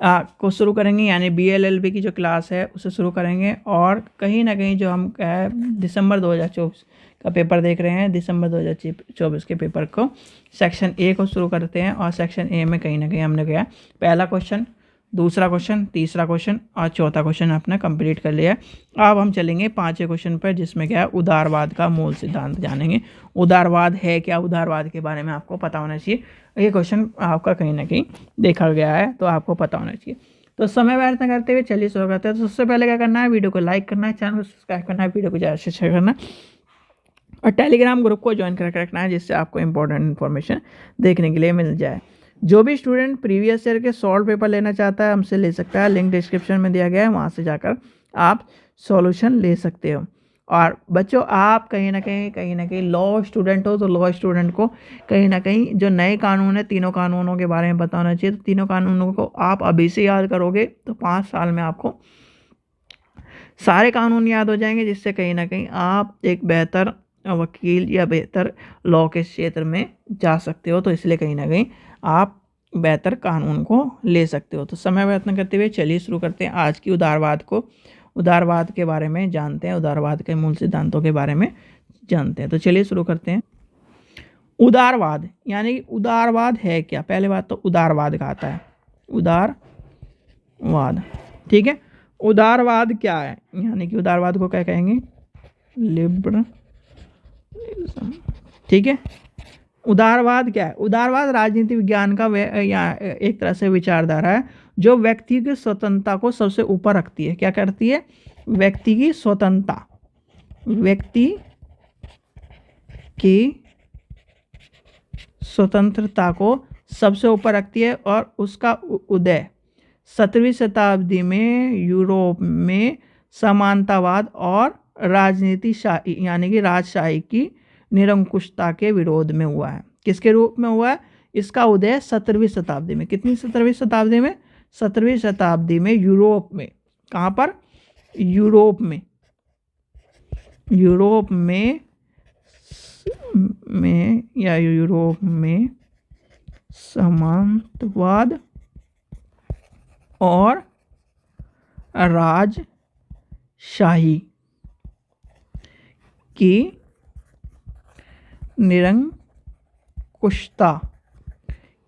को शुरू करेंगे, यानी BLLB की जो क्लास है उसे शुरू करेंगे। और कहीं ना कहीं जो हम दिसंबर 2024 का पेपर देख रहे हैं, दिसंबर 2024 के पेपर को सेक्शन A को शुरू करते हैं। और सेक्शन A में कहीं ना कहीं हमने गया पहला क्वेश्चन, दूसरा क्वेश्चन, तीसरा क्वेश्चन और चौथा क्वेश्चन अपना कंप्लीट कर लिया। अब हम चलेंगे पांचवें क्वेश्चन पर, जिसमें क्या है उदारवाद का मूल सिद्धांत जानेंगे। उदारवाद है क्या, उदारवाद के बारे में आपको पता होना चाहिए। ये क्वेश्चन आपका कहीं ना कहीं देखा गया है तो आपको पता होना चाहिए। तो समय व्यर्थ न करते हुए चलिए शुरू करते हैं। तो सबसे पहले क्या करना है, वीडियो को लाइक करना है, चैनल को सब्सक्राइब करना है, वीडियो को ज़्यादा से शेयर करना है और टेलीग्राम ग्रुप को ज्वाइन करके रखना है, जिससे आपको इंपॉर्टेंट इन्फॉर्मेशन देखने के लिए मिल जाए। जो भी स्टूडेंट प्रीवियस ईयर के सॉल्व पेपर लेना चाहता है हमसे ले सकता है, लिंक डिस्क्रिप्शन में दिया गया है, वहाँ से जाकर आप सॉल्यूशन ले सकते हो। और बच्चों आप कहीं ना कहीं लॉ स्टूडेंट हो तो लॉ स्टूडेंट को कहीं ना कहीं जो नए कानून है, तीनों कानूनों के बारे में पता होना चाहिए। तो तीनों कानूनों को आप अभी से याद करोगे तो 5 साल में आपको सारे कानून याद हो जाएंगे, जिससे कहीं ना कहीं आप एक बेहतर वकील या बेहतर लॉ के क्षेत्र में जा सकते हो। तो इसलिए कहीं ना कहीं आप बेहतर कानून को ले सकते हो। तो समय व्यर्थ न करते हुए चलिए शुरू करते हैं आज की उदारवाद के बारे में जानते हैं, उदारवाद के मूल सिद्धांतों के बारे में जानते हैं। तो चलिए शुरू करते हैं। उदारवाद यानी उदारवाद है क्या, पहले बात तो उदारवाद का आता है, उदारवाद, ठीक है। उदारवाद क्या है, यानी कि उदारवाद को क्या कहेंगे, लिबरलिज्म, ठीक है। उदारवाद क्या है, उदारवाद राजनीति विज्ञान का एक तरह से विचारधारा है जो व्यक्ति की स्वतंत्रता को सबसे ऊपर रखती है। क्या करती है, व्यक्ति की स्वतंत्रता, व्यक्ति की स्वतंत्रता को सबसे ऊपर रखती है। और उसका उदय 17वीं शताब्दी में यूरोप में समानतावाद और राजनीति यानी कि राजशाही की निरंकुशता के विरोध में हुआ है। किसके रूप में हुआ है, इसका उदय 17वीं शताब्दी में, कितनी 17वीं शताब्दी में, 17वीं शताब्दी में यूरोप में, कहाँ पर, यूरोप में समानतावाद और राजशाही की निरंकुशता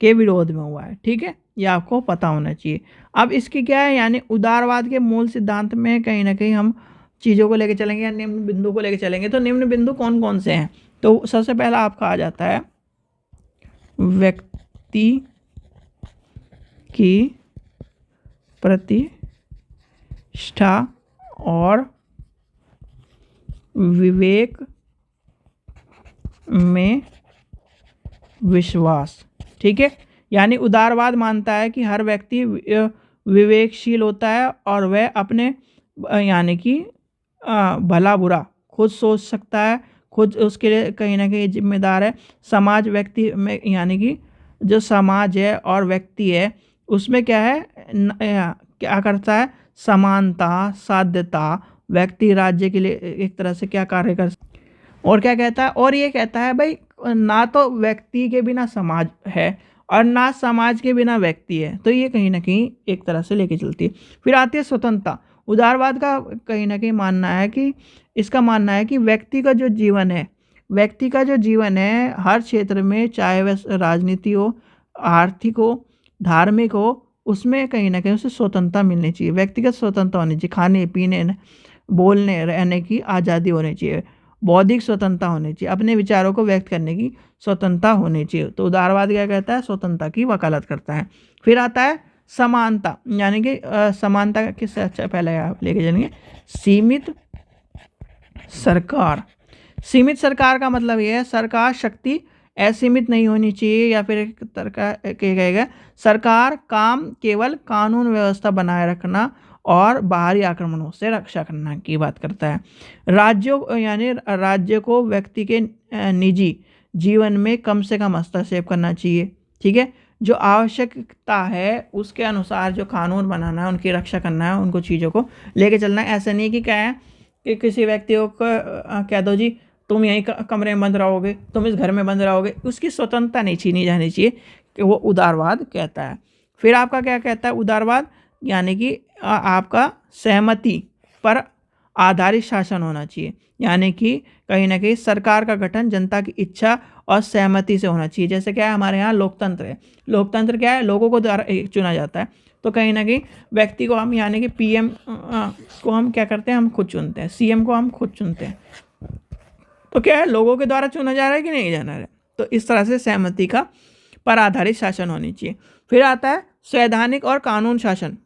के विरोध में हुआ है, ठीक है। ये आपको पता होना चाहिए। अब इसकी क्या है, यानी उदारवाद के मूल सिद्धांत में कहीं ना कहीं हम चीज़ों को लेकर चलेंगे या निम्न बिंदु को लेकर चलेंगे। तो निम्न बिंदु कौन कौन से हैं, तो सबसे पहला आपका आ जाता है व्यक्ति की प्रतिष्ठा और विवेक में विश्वास, ठीक है। यानी उदारवाद मानता है कि हर व्यक्ति विवेकशील होता है और वह अपने यानी कि भला बुरा खुद सोच सकता है, खुद उसके लिए कहीं ना कहीं जिम्मेदार है। समाज व्यक्ति में यानी कि जो समाज है और व्यक्ति है उसमें क्या है, क्या करता है, समानता, साध्यता, व्यक्ति राज्य के लिए एक तरह से क्या कार्य कर, और क्या कहता है, और ये कहता है भाई ना तो व्यक्ति के बिना समाज है और ना समाज के बिना व्यक्ति है। तो ये कहीं ना कहीं एक तरह से लेके चलती है। फिर आती है स्वतंत्रता। उदारवाद का कहीं ना कहीं मानना है कि इसका मानना है कि व्यक्ति का जो जीवन है हर क्षेत्र में, चाहे वह राजनीति हो, आर्थिक हो, धार्मिक हो, उसमें कहीं ना कहीं उसे स्वतंत्रता मिलनी चाहिए, व्यक्तिगत स्वतंत्रता होनी चाहिए, खाने पीने, बोलने, रहने की आज़ादी होनी चाहिए, बौद्धिक स्वतंत्रता होनी चाहिए, अपने विचारों को व्यक्त करने की स्वतंत्रता होनी चाहिए। तो उदारवाद क्या कहता है, स्वतंत्रता की वकालत करता है। फिर आता है समानता, यानी कि समानता किससे अच्छा पहले आप लेके चलेंगे, सीमित सरकार। सीमित सरकार का मतलब ये है सरकार शक्ति असीमित नहीं होनी चाहिए, या फिर एक तरह का कहेगा सरकार काम केवल कानून व्यवस्था बनाए रखना और बाहरी आक्रमणों से रक्षा करना की बात करता है। राज्यों यानी राज्य को व्यक्ति के निजी जीवन में कम से कम हस्तक्षेप करना चाहिए, ठीक है। जो आवश्यकता है उसके अनुसार जो कानून बनाना है, उनकी रक्षा करना है, उनको चीज़ों को लेके चलना है। ऐसा नहीं कि क्या है कि किसी व्यक्ति को कह दो जी तुम यहीं कमरे में बंद रहोगे, तुम इस घर में बंद रहोगे, उसकी स्वतंत्रता नहीं छीनी जानी चाहिए, कि वो उदारवाद कहता है। फिर आपका क्या कहता है, उदारवाद यानी कि आपका सहमति पर आधारित शासन होना चाहिए, यानी कि कहीं ना कहीं सरकार का गठन जनता की इच्छा और सहमति से होना चाहिए। जैसे क्या है हमारे यहाँ लोकतंत्र है, लोकतंत्र क्या है, लोगों को द्वारा चुना जाता है। तो कहीं ना कहीं व्यक्ति को हम यानी कि पीएम को हम क्या करते हैं, हम खुद चुनते हैं, सीएम को हम खुद चुनते हैं। तो क्या है, लोगों के द्वारा चुना जा रहा है कि नहीं जाना है। तो इस तरह से सहमति का पर आधारित शासन होनी चाहिए। फिर आता है संवैधानिक और कानून शासन।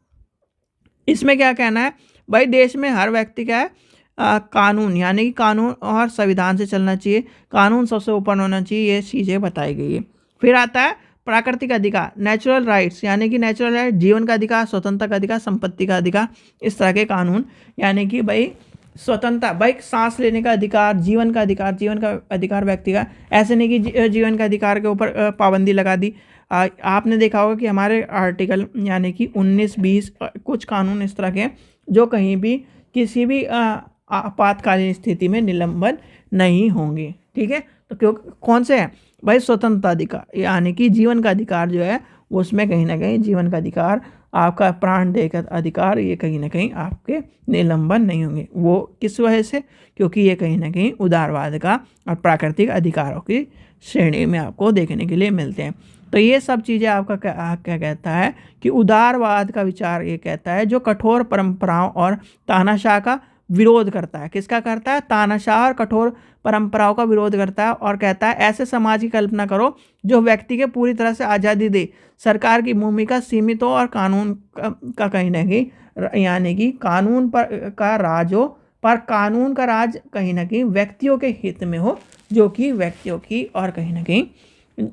इसमें क्या कहना है भाई, देश में हर व्यक्ति का है कानून यानी कि कानून और संविधान से चलना चाहिए, कानून सबसे ऊपर होना चाहिए, ये चीज़ें बताई गई है। फिर आता है प्राकृतिक अधिकार, नेचुरल राइट्स, यानी कि नेचुरल राइट जीवन का अधिकार, स्वतंत्रता का अधिकार, संपत्ति का अधिकार, इस तरह के कानून, यानी कि भाई स्वतंत्रता, भाई सांस लेने का अधिकार, जीवन का अधिकार, जीवन का अधिकार व्यक्ति का, ऐसे नहीं कि जीवन का अधिकार के ऊपर पाबंदी लगा दी। आपने देखा होगा कि हमारे आर्टिकल यानी कि 19, 20 कुछ कानून इस तरह के हैं जो कहीं भी किसी भी आपातकालीन स्थिति में निलंबन नहीं होंगे। ठीक है, तो क्यों कौन से हैं भाई, स्वतंत्रता अधिकार यानी कि जीवन का अधिकार जो है वो उसमें कहीं ना कहीं जीवन का अधिकार, आपका प्राण देकर अधिकार, ये कहीं ना कहीं आपके निलंबन नहीं होंगे। वो किस वजह से, क्योंकि ये कहीं ना कहीं उदारवाद का और प्राकृतिक अधिकारों की श्रेणी में आपको देखने के लिए मिलते हैं। तो ये सब चीज़ें आपका क्या कहता है कि उदारवाद का विचार ये कहता है जो कठोर परंपराओं और तानाशाह का विरोध करता है। किसका करता है, तानाशाह और कठोर परंपराओं का विरोध करता है, और कहता है ऐसे समाज की कल्पना करो जो व्यक्ति के पूरी तरह से आज़ादी दे, सरकार की भूमिका सीमित हो और कानून का कहीं ना कहीं यानी कि कानून का राज हो, पर कानून का राज कहीं ना कहीं व्यक्तियों के हित में हो, जो कि व्यक्तियों की और कहीं ना कहीं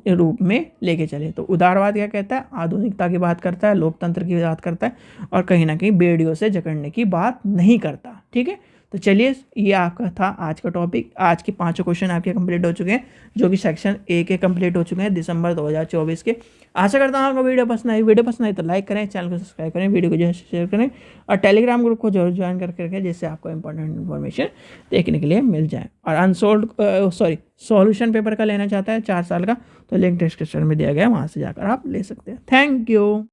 रूप में लेके चले। तो उदारवाद क्या कहता है, आधुनिकता की बात करता है, लोकतंत्र की बात करता है, और कहीं ना कहीं बेड़ियों से जकड़ने की बात नहीं करता। ठीक है, तो चलिए ये आपका था आज का टॉपिक। आज के 5 क्वेश्चन आपके कंप्लीट हो चुके हैं, जो कि सेक्शन ए के कंप्लीट हो चुके हैं दिसंबर 2024 के। आशा करता हूँ आपको वीडियो पसंद आई तो लाइक करें, चैनल को सब्सक्राइब करें, वीडियो को जो है शेयर करें, और टेलीग्राम ग्रुप को जरूर ज्वाइन करके रखें, जिससे आपको इंपॉर्टेंट इन्फॉर्मेशन देखने के लिए मिल जाए। और सॉल्यूशन पेपर का लेना चाहता है 4 साल का, तो लिंक डिस्क्रिप्शन में दिया गया है, वहाँ से जाकर आप ले सकते हैं। Thank you.